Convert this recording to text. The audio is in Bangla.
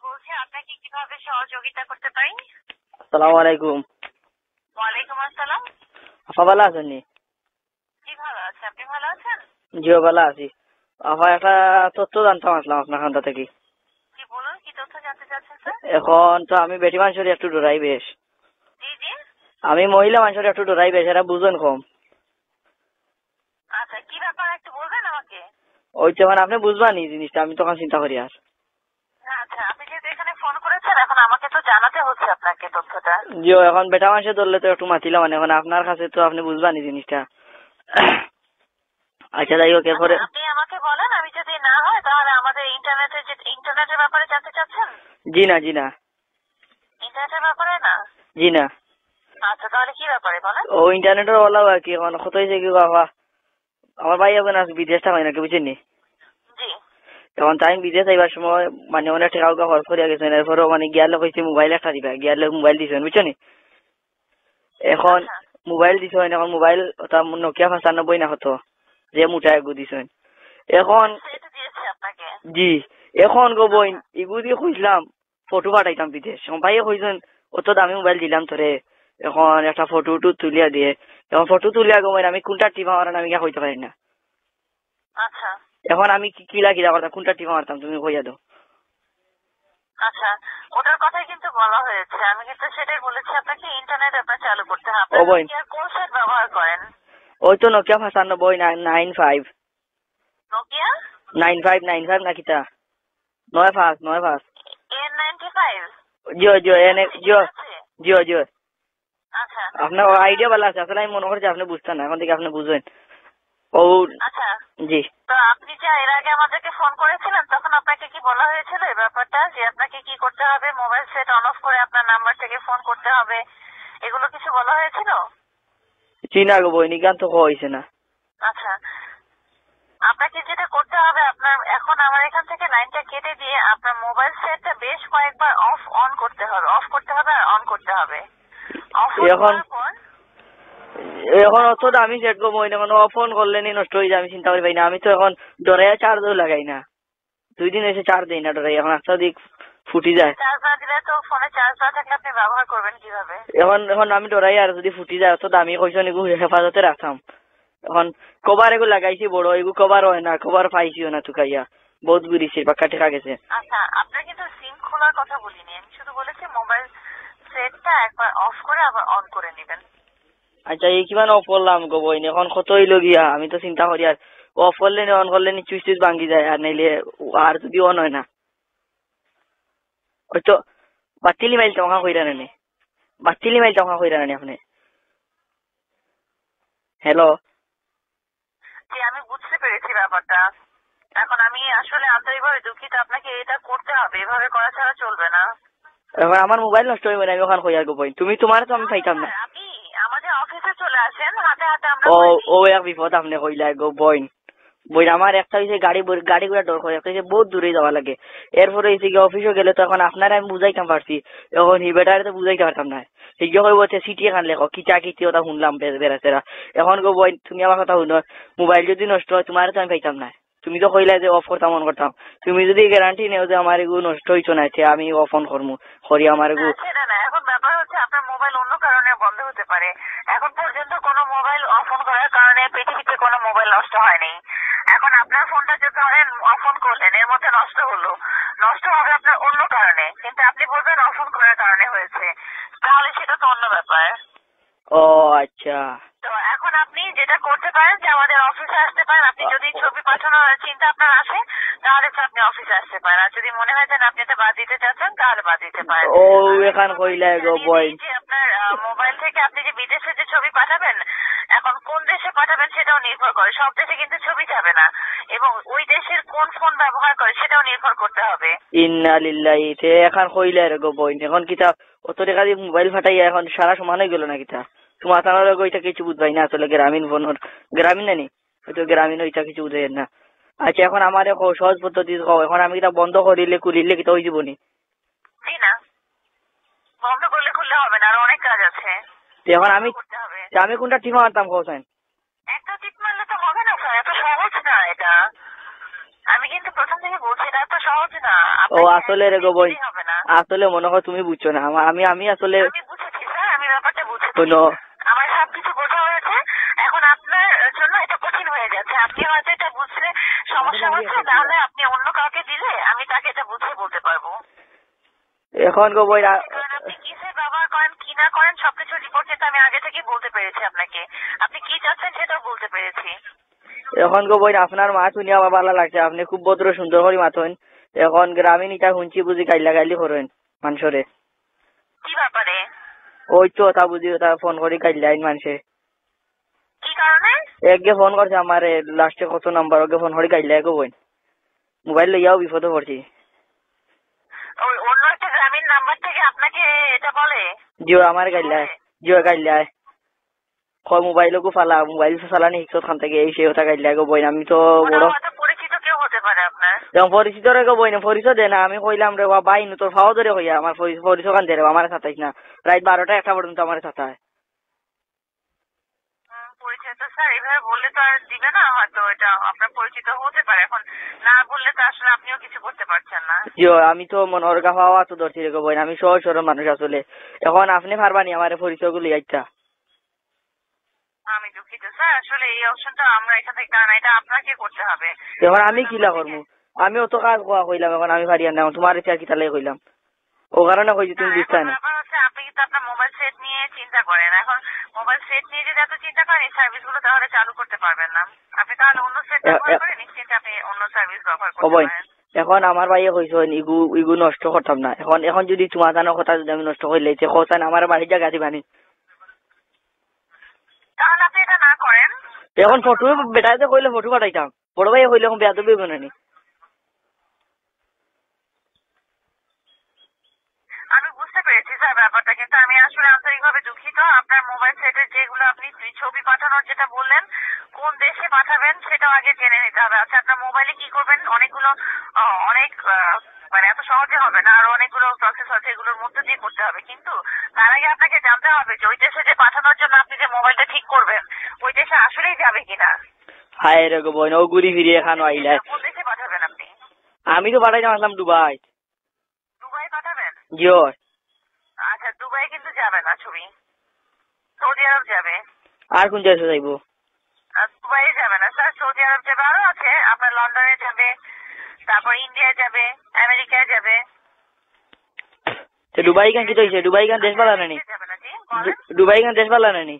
বলছি, আপনাকে কিভাবে সহযোগিতা করতে পারি? আসসালামু আলাইকুম। ওয়ালাইকুম আসসালাম। আপা ভালো আছেন নি? জি ভালো আছে, আপনি ভালো আছেন? জিও ভালো আছি। আপা একটা তথ্য জানতাম আসলাম আপনার খান্তা থেকে। জি বলুন, কি তথ্য জানতে চাচ্ছেন স্যার? এখন তো আমি বেটি মানুষের একটু ডরাই বেশ। জি জি। আমি মহিলা মানুষের একটু ডরাই বেশ, এরা বুঝেন কম। আচ্ছা, কি ব্যাপার একটু বলবেন আমাকে? ওই তো এখন আপনি বুঝবেন এই জিনিসটা, আমি তখন চিন্তা করি আর। আচ্ছা, আপনি যেহেতু এখানে ফোন করেছেন, এখন আমাকে তো জানাতে হচ্ছে আপনাকে তথ্যটা। জিও এখন বেটা মানুষের ধরলে তো একটু মাতিলাম, মানে এখন আপনার কাছে তো আপনি বুঝবেন এই জিনিসটা। আচ্ছা যাই হোক, এরপরে আচ্ছা, আপনি আমাকে বলেন, আমি যদি না হয় তাহলে আমাদের ইন্টারনেটের ব্যাপারে জানতে চাচ্ছেন? জি না জি না ইন্টারনেটের ব্যাপারে না? জি না। আচ্ছা, তাহলে কি ব্যাপারে বলেন? ও ইন্টারনেটের ওলাও আর কি, এখন কত হয়েছে কি বাবা, আমার ভাই এখন আজ বিদেশ থাকাই নাকি বুঝছেন নি। জি। এখন তাই বিদেশ যাইবার সময় মানে অনেক টাকা খরচ করিয়া গেছেন, এরপরেও মানে গিয়ার লোক হয়েছে মোবাইল একটা দিবা, গিয়ার লোক মোবাইল দিছেন বুঝছো নি। এখন আচ্ছা। মোবাইল দিছেন, এখন মোবাইল ওটা নোকিয়া 95 না হতো, যে মোটা এগু দিছেন। এখন সেটা দিয়েছে আপনাকে? জি, এখন গো বইন এগু দিয়ে খুঁজলাম ফটো পাঠাইতাম বিদেশ, এখন ভাইয়ে কইছেন অত দামি মোবাইল দিলাম তোরে, এখন একটা ফটো তুলিয়া দিয়ে, এখন ফটো তুলিয়া গো বইন আমি কোনটা টিপা মারান আমি গিয়া কইতে পারি না। আচ্ছা এখন আমি কিলা করতাম, কোনটা টিপা মারতাম তুমি কইয়া দাও। আচ্ছা, ওটার কথাই কিন্তু বলা হয়েছে। আমি কিন্তু সেটাই বলেছি আপনাকে, ইন্টারনেট আপনার চালু করতে হবে। ও আপনি বোন, নোকিয়ার কোন সেট ব্যবহার করেন? ওই তো নোকিয়া 95 নোকিয়া 95 না কিতা 95 N95? জিও জিও এনে জিও আছে? জিও জিও। আচ্ছা আপনার আইডিয়া ভালো আছে, আসলে আমি মনে করছি আপনি বুঝতেন না, এখন থেকে আপনি বুঝবেন। ও আচ্ছা। জি। তো আপনি যে এর আগে আমাদেরকে ফোন করেছিলেন, তখন আপনাকে কি বলা হয়েছিল এই ব্যাপারটা, যে আপনাকে কি করতে হবে? মোবাইল সেট অন অফ করে আপনার নাম্বার থেকে ফোন করতে হবে, এগুলো কিছু বলা হয়েছিল? চিনা গো বই নিগান তো হয়েছে না। আচ্ছা, আপনাকে যেটা করতে হবে, আপনার এখন আমার এখান থেকে লাইনটা কেটে দিয়ে আপনার মোবাইল সেটটা বেশ কয়েকবার অফ করতে হবে আর অন করতে হবে। অফ এখন করার পর এখন অত দামি সেট গো বই, এখন ফোন করলে নি নষ্ট হয়ে যায়, আমি চিন্তা করি পাই না। আমি তো এখন ডরাইয়া চার্জও লাগাই না, 2 দিন এসে চার্জ দিই না ডরাই, এখন আস্তে দিক ফুটি যায়। চার্জ না দিলে তো ফোনে চার্জ না থাকলে আপনি ব্যবহার করবেন কিভাবে? এখন এখন আমি ডরাই আর যদি ফুটি যায় তো দামি কইছো নিগু হেফাজতে রাখতাম। এখন কভার এগু লাগাইছি বড়, এগু কভার হয় না, কভার পাইছিও না তুকাইয়া, বহুত ঘুরিছি পাক্কা ঠেকা গেছে। আচ্ছা, আপনার কিন্তু সিম খোলার কথা বলিনি, আমি শুধু বলেছি মোবাইল সেটটা একবার অফ করে আবার অন করে নেবেন। আচ্ছা এই কিমান অফ করলাম গো বইন, এখন কত হইল গিয়া, আমি তো চিন্তা করি আর অফ করলে নি অন করলে নি সুইচ ভাঙ্গি যায়, আর নাইলে আর যদি অন হয় না ওই তো বাতিলি মাইল টাকা কইরা নেনে, বাতিলি মাইল টাকা কইরা নেনে আপনি। হ্যালো। জি, আমি বুঝতে পেরেছি ব্যাপারটা। এখন আমি আসলে আন্তরিকভাবে দুঃখিত, আপনাকে এটা করতে হবে, এভাবে করা ছাড়া চলবে না। এখন আমার মোবাইল নষ্ট হইবে না, আমি ওখান কইয়া গো বইন, তুমি তোমার তো আমি পাইতাম না। আপনি আমাদের অফিসে চলে আসেন, হাতে হাতে আমরা ও করে দিই। ও এক বিপদ আপনি কইলা গো বইন। বই আমার একটা হয়েছে গাড়ি ঘোড়া ডর করে, একটা হয়েছে বহুত দূরে যাওয়া লাগে। এরপরে হয়েছে গিয়ে অফিসে গেলে তো এখন আপনারা আমি বুঝাইতাম পারছি, এখন হিবেটারে তো বুঝাইতে পারতাম না। হিগে কই বলছে সিটি এখান লেখো কিচা কিচি ওটা শুনলাম বেড়াচেরা। এখন গো বই তুমি আমার কথা শুনো, মোবাইল যদি নষ্ট হয় তোমার তো আমি পাইতাম না। তুমি তো কইলা যে অফ করতাম অন করতাম, তুমি যদি গ্যারান্টি নেও যে আমার এগুলো নষ্ট হইতো না, আমি অফ অন করবো করি আমার এগুলো। সেটা না, এখন ব্যাপার হচ্ছে আপনার মোবাইল অন্য কারণে বন্ধ হতে পারে। এখন পর্যন্ত কোনো মোবাইল অফ অন করার কারণে পৃথিবীতে কোনো মোবাইল নষ্ট হয়নি। এখন আপনার ফোনটা যে ধরেন অফ অন করলেন, এর মধ্যে নষ্ট হলো, নষ্ট হবে আপনার অন্য কারণে, কিন্তু আপনি বলবেন অফ অন করার কারণে হয়েছে, তাহলে সেটা তো অন্য ব্যাপার। ও আচ্ছা। তো এখন আপনি যেটা করতে পারেন যে আমাদের অফিসে আসতে পারেন। আপনি যদি ছবি পাঠানোর চিন্তা আপনার আসে, তাহলে তো আপনি অফিসে আসতে পারেন। আর যদি মনে হয় যে আপনি এটা বাদ দিতে চাচ্ছেন, তাহলে বাদ দিতে পারেন। ও এখান কইলা গো বই, যে আপনার মোবাইল থেকে আপনি যে বিদেশে যে ছবি পাঠাবেন, এখন কোন দেশে পাঠাবেন সেটাও নির্ভর করে। সব দেশে কিন্তু ছবি যাবে না, এবং ওই দেশের কোন ফোন ব্যবহার করে সেটাও নির্ভর করতে হবে। ইন্না লিল্লাহি, তে এখন কইলা রে গো বই, এখন কিতা অত টাকা দিয়ে মোবাইল ফাটাইয়া এখন সারা সমান হয়ে গেল না কিতা। তোমার তানোর ওইটা কিছু বুঝবাই না, আসলে গ্রামীণ ফোনের গ্রামীণ নানি হয়তো গ্রামীণ ওইটা কিছু বুঝাই না। আচ্ছা এখন আমার সহজ পদ্ধতি কও, এখন আমি কিতা বন্ধ করিলে খুলিলে কিতা হয়ে যাবনি? জি না, বন্ধ করলে খুললে হবে না, আরো অনেক কাজ আছে। এখন করতে হবে। আমি কোনটা টিপা মারতাম কোথায়? একটা টিপ মারলে তো হবে না স্যার, এত সহজ না এটা। আমি কিন্তু প্রথম থেকে বলছি, এটা এত সহজ না। ও আসলে রে গো বোন, হবে না। আসলে মনে হয় তুমি বুঝছো না। আমি আসলে আমি বুঝেছি স্যার, আমি ব্যাপারটা বুঝেছি। কোনো আমার সবকিছু বোঝা হয়েছে। এখন আপনার জন্য এটা কঠিন হয়ে যাচ্ছে। আপনি হয়তো এটা বুঝতে সমস্যা হচ্ছে, তাহলে আপনি অন্য কাউকে দিলে আমি তাকে এটা বুঝিয়ে বলতে পারবো। এখন গো বোন, কারণ আপনি কিসের ব্যবহার করেন কি না করেন সবকিছু রিপোর্ট কিন্তু আমি আগে থেকেই বলতে পেরেছি আপনাকে। আপনি কি চাচ্ছেন সেটাও বলতে পেরেছি। এখন গো বোন, আপনার মা শুনি আমার ভালো লাগছে। আপনি খুব ভদ্র সুন্দর করে মাথেন। এখন গ্রামীণ এটা শুনছি বুঝি গাইলা গাইলি করেন মানুষরে। কি ব্যাপারে? ওই তো তা বুঝি তা ফোন করে গাইলাইন মানুষে। কি কারণে? একগে ফোন করছে আমার লাস্টে কত নাম্বার, ওকে ফোন করে গাইলাই গো বোন। মোবাইল লইয়াও বিপদে পড়ছি। ওই অন্য একটা গ্রামীণ নাম্বার থেকে আপনাকে এটা বলে? জিও আমার গাইলাই, জিও গাইলাই কয় মোবাইলকো ফালা, মোবাইল ফালানি শিক্ষক খান থেকে এই সেই কথা গাইলাই গো বোন। আমি তো বড় হয়তো পরিচিত কেউ হতে পারে আপনার। যেমন পরিচিত রে গো বোন, পরিচয় দে না। আমি কইলাম রে বাই নু তোর ফাও ধরে হইয়া আমার পরিচয় কান দে রে, আমার সাতাইস না। রাত 12টা-1টা পর্যন্ত আমার সাথে। পরিচয় তো স্যার এভাবে বললে তো আর দিবে না, হয়তো এটা আপনার পরিচিত হতে পারে। এখন না বললে তো আসলে আপনিও কিছু করতে পারছেন না। জিও আমি তো মনোর গাফাওয়া তো ধরছি রে গো বোন। আমি সহজ সরল মানুষ আসলে। এখন আপনি পারবানি আমার পরিচয় গুলি আইতা? আমি দুঃখিত স্যার, আসলে এই অপশনটা আমরা এখান থেকে কারণ এটা আপনাকে করতে হবে। এখন আমি কিলা করবো? আমি অত কাজ কোয়া কইলাম, এখন আমি পারি না। তোমার ইচ্ছা কি তাহলে কইলাম, ও কারণে কইছি তুমি বুঝতে না। ব্যাপার হচ্ছে আপনি কিন্তু আপনার মোবাইল সেট নিয়ে চিন্তা করেন। এখন মোবাইল সেট নিয়ে যদি এত চিন্তা করেন এই সার্ভিস গুলো তাহলে চালু করতে পারবেন না। আপনি তাহলে অন্য সেট ব্যবহার করে নিশ্চিন্তে আপনি অন্য সার্ভিস ব্যবহার করতে পারেন। এখন আমার ভাইয়ে কইছো ইগু নষ্ট করতাম না। এখন যদি তোমার জানো কথা যদি আমি নষ্ট করলে কথা আমার বাড়ির জায়গা দিবানি, তাহলে আপনি এটা না করেন। এখন ফটো বেটাতে কইলে ফটো পাঠাইতাম, বড় ভাইয়ে কইলে এখন বেয়াদবি বনানি। আমি বুঝতে পেরেছি স্যার ব্যাপারটা, কিন্তু আমি আসলে আন্তরিকভাবে দুঃখিত। আপনার মোবাইল সেটের যেগুলো আপনি ছবি পাঠানোর যেটা বললেন, কোন দেশে পাঠাবেন সেটাও আগে জেনে নিতে হবে। আচ্ছা আপনার মোবাইলে কি করবেন, অনেকগুলো অনেক মানে এত সহজে হবে না, আরো অনেকগুলো প্রসেস আছে, এগুলোর মধ্যে দিয়ে করতে হবে। কিন্তু তার আগে আপনাকে জানতে হবে যে ওই দেশে যে পাঠানোর জন্য আপনি যে মোবাইলটা ঠিক করবেন ওই দেশে আসলেই যাবে কিনা। হায় রে গো বোন, ও ঘুরি ফিরে এখানে আইলাই। কোন দেশে পাঠাবেন আপনি? আমি তো পাঠাইতাম আসলাম দুবাই। দুবাই পাঠাবেন? জিও। আচ্ছা দুবাই কিন্তু যাবে না ছবি, সৌদি আরব যাবে। আর কোন দেশে যাইবো? দুবাই যাবে না স্যার, সৌদি আরব যাবে, আরো আছে আপনার লন্ডনে যাবে, তারপর ইন্ডিয়া যাবে, আমেরিকায় যাবে। দুবাই গান কি তো হয়েছে? দুবাই গান দেশ ভালো নানি? যাবে না জি বলেন। দুবাই গান দেশ ভালো নানি?